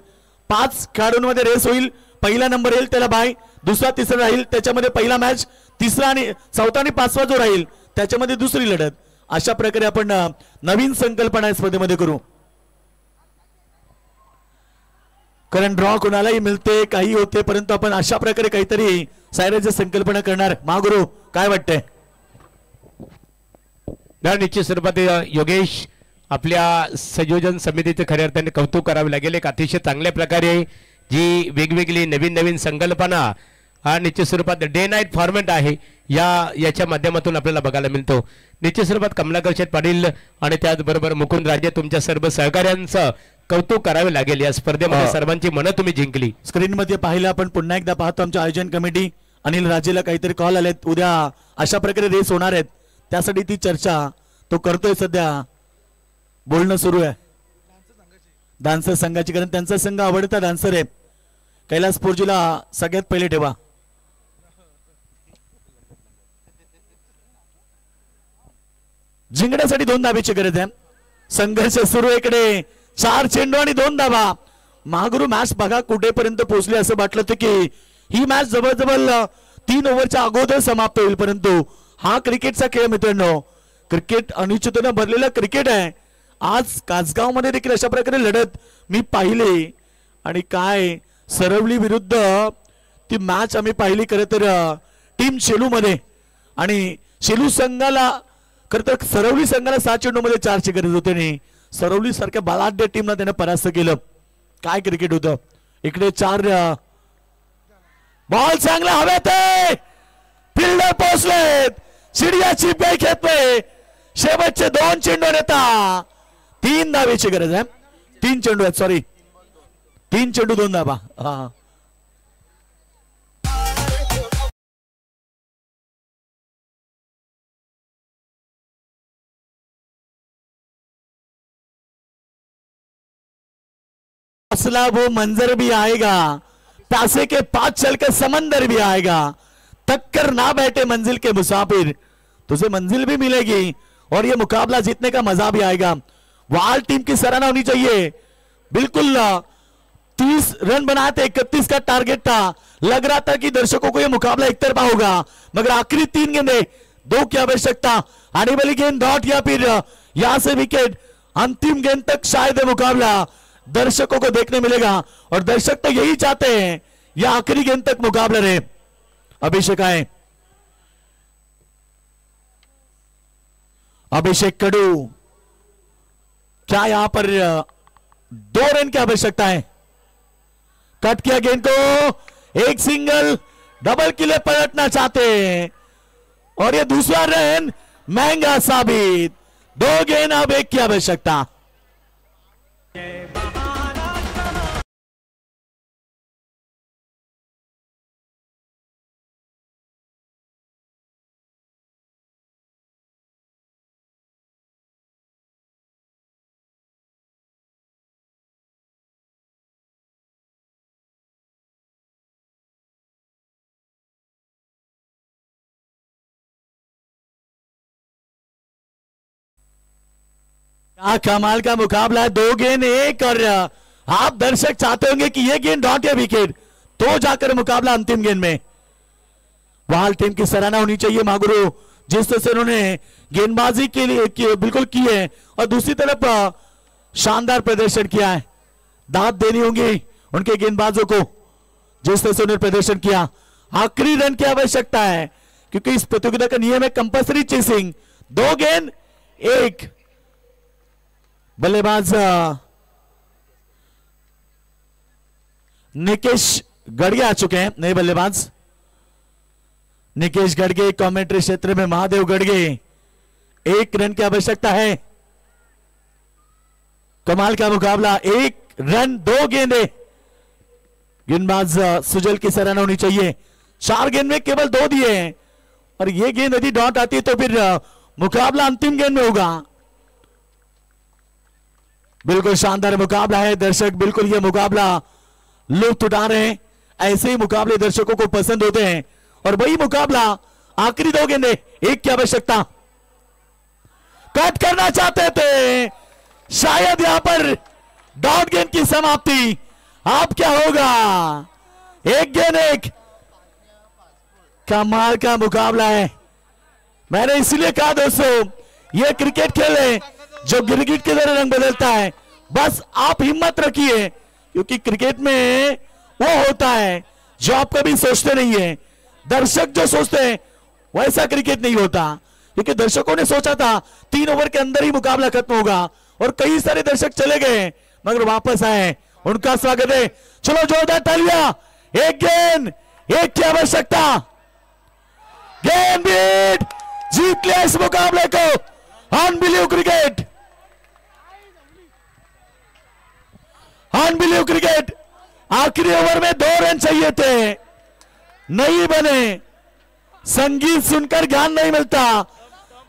[SPEAKER 6] 5 खेळाडूंमध्ये रेस होईल, पहिला नंबर येईल त्याला बाय, दुसरा तिसरा राहील त्याच्यामध्ये पहिला मॅच, तिसरा आणि चौथा आणि 5वा जो राहील त्याच्यामध्ये दुसरी लढत। अशा प्रकारे आपण नवीन संकल्पना स्पर्धेमध्ये करू, कारण ड्रॉ कोणालाही मिळते, काही होते, परंतु आपण अशा प्रकारे काहीतरी सायराची संकल्पना करणार। महागुरु काय वाटतंय?
[SPEAKER 4] निश्चित स्वरूपात योगेश आपल्या संयोजन समितीचे खऱ्या अर्थाने कौतुक करावे लागेल। एक अतिशय चांगल्या प्रकारे जी वेगवेगळी नवीन संकल्पना हा निश्चित स्वरूपात डे नाईट फॉर्मॅट आहे याच्या माध्यमातून आपल्याला बघायला मिळतो। निश्चित स्वरूपात कमलाकर शेठ पाटील आणि त्याचबरोबर मुकुंद राजे तुमच्या सर्व सहकार्यांचं कौतुक करावे लागेल। या स्पर्धेमध्ये सर्वांची मनं तुम्ही जिंकली।
[SPEAKER 6] स्क्रीन मध्ये पाहिलं आपण, पुन्हा एकदा पाहतो आमच्या आयोजन कमिटी अनिल राजेला काहीतरी कॉल आलेत, उद्या अशा प्रकारे रेस होणार आहेत, त्यासाठी ती चर्चा तो करतोय, सध्या बोलणं सुरू आहे डान्सर संघाची, कारण त्यांचा संघ आवडता डान्सर आहे। कैलास पोर्जीला सगळ्यात पहिले ठेवा। जिंकण्यासाठी 2 धाब्याची गरज आहे, संघर्ष सुरू आहे। इकडे 4 चेंडू आणि 2 धाबा। महागुरु मॅच बघा कुठेपर्यंत पोहोचली, असं वाटलं होतं की ही मॅच जवळजवळ 3 ओव्हरच्या अगोदर समाप्त होईल, परंतु हा क्रिकेटचा खेळ मित्रांनो, क्रिकेट अनिश्चिततेने भरलेला क्रिकेट आहे आज कासगाव मध्ये देखील अशा प्रकारे लढत मी पाहिली आणि काय सरवली विरुद्ध ती मॅच आम्ही पाहिली खरं तर टीम शेलू मध्ये आणि शेलू संघाला खरं तर सरवली संघाला 7 चेंडूमध्ये 4ची गरज होती आणि सरवली सारख्या बलाढ्य टीमला त्याने परास्त केलं. काय क्रिकेट होतं इकडे 4 बॉल चांगला हवेत फिल्डर पोहोचलेत चिडिया चिप गई खेत में शेवटचे 2 चेंडू नेता 3 धावेची गरज आहे 3 चेंडू आहेत सॉरी 3 चेंडू 2 धावा. हा असला वो मंजर भी आएगा प्यासे के पास चल के समंदर भी आएगा टक्कर ना बैठे मंजिल के मुसाफिर तुझे मंजिल भी मिलेगी और ये मुकाबला जीतने का मजा भी आएगा. वाल टीम की सराहना होनी चाहिए. बिल्कुल 30 रन बनाए थे 31 का टारगेट था. लग रहा था कि दर्शकों को ये मुकाबला एक तरफा होगा मगर आखिरी 3 गेंदे 2 की आवश्यकता. आने वाली गेंद डॉट या फिर यहां से विकेट. अंतिम गेंद तक शायद ये मुकाबला दर्शकों को देखने मिलेगा और दर्शक तो यही चाहते हैं यह आखिरी गेंद तक मुकाबला रहे. अभिषेक आए अभिषेक कडू क्या यहां पर 2 रन की आवश्यकता है. कट किया गेंद को एक सिंगल डबल के लिए पलटना चाहते हैं और यह दूसरा रन महंगा साबित. 2 गेंद अब 1 की आवश्यकता. क्या कमाल का मुकाबला है. 2 गेंद 1 और आप दर्शक चाहते होंगे कि ये गेंद डॉट या विकेट तो जाकर मुकाबला अंतिम गेंद में. वाल टीम की सराहना होनी चाहिए मागुरु जिस तरह से उन्होंने गेंदबाजी के लिए बिल्कुल की है और दूसरी तरफ शानदार प्रदर्शन किया है. दाद देनी होंगी उनके गेंदबाजों को जिस तरह से उन्होंने प्रदर्शन किया. आखिरी रन की आवश्यकता है क्योंकि इस प्रतियोगिता का नियम है कंपल्सरी चेसिंग. 2 गेंद 1. बल्लेबाज निकेश गड़गे आ चुके हैं. नए बल्लेबाज निकेश गड़गे कमेंट्री क्षेत्र में महादेव गड़गे. 1 रन की आवश्यकता है. कमाल का मुकाबला. 1 रन 2 गेंदे. गेंदबाज सुजल की सराहना होनी चाहिए. 4 गेंद में केवल 2 दिए और ये गेंद यदि डॉट आती है तो फिर मुकाबला अंतिम गेंद में होगा. बिल्कुल शानदार मुकाबला है. दर्शक बिल्कुल ये मुकाबला लुत्फ उठा रहे हैं. ऐसे ही मुकाबले दर्शकों को पसंद होते हैं और वही मुकाबला आखिरी 2 गेंदे 1 की आवश्यकता. कट करना चाहते थे शायद यहां पर डॉट गेंद की समाप्ति. अब क्या होगा. 1 गेंद 1. कमाल का मुकाबला है. मैंने इसलिए कहा दोस्तों ये क्रिकेट खेल है जो गिरगिट की तरह रंग बदलता है. बस आप हिम्मत रखिए क्योंकि क्रिकेट में वो होता है जो आप कभी सोचते नहीं है. दर्शक जो सोचते हैं वैसा क्रिकेट नहीं होता क्योंकि दर्शकों ने सोचा था 3 ओवर के अंदर ही मुकाबला खत्म होगा और कई सारे दर्शक चले गए मगर वापस आए. उनका स्वागत है. चलो जोरदार तालियां. 1 गेंद 1 की आवश्यकता. गेंद बीट जीत लिया इस मुकाबले को. Unbelief cricket. Unbelief cricket. आखिरी ओवर में 2 रन चाहिए थे नहीं बने. संगीत सुनकर ज्ञान नहीं मिलता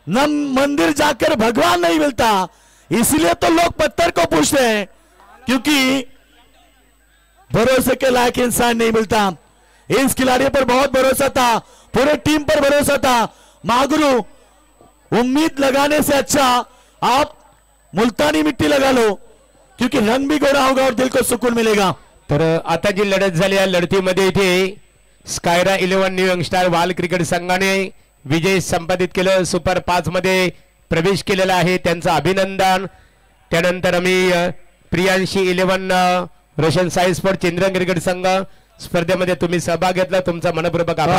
[SPEAKER 6] न मंदिर जाकर भगवान नहीं मिलता. इसलिए तो लोग पत्थर को पूछते हैं क्योंकि भरोसे के लायक इंसान नहीं मिलता. इस खिलाड़ी पर बहुत भरोसा था. पूरे टीम पर भरोसा था. मागुरु उम्मीद लगाने से अच्छा आप मुल्तानी मिट्टी लगा लो क्योंकि रंग भी गोरा होगा और दिल को सुकून मिलेगा.
[SPEAKER 4] तर आता जी लढत झाली या लढतीमध्ये इथे स्कायरा 11 न्यू यंगस्टार वाल क्रिकेट संघाने विजय संपादित केलं. सुपर 5 मध्ये प्रवेश केलेला आहे. त्यांचं अभिनंदन. त्यानंतर आम्ही प्रियांशी 11 रोशन साई स्पोर्ट चंद्रगिरी गट संघ स्पर्धेमध्ये तुम्ही सहभाग घेतला, तुमचा मनपूर्वक आभार.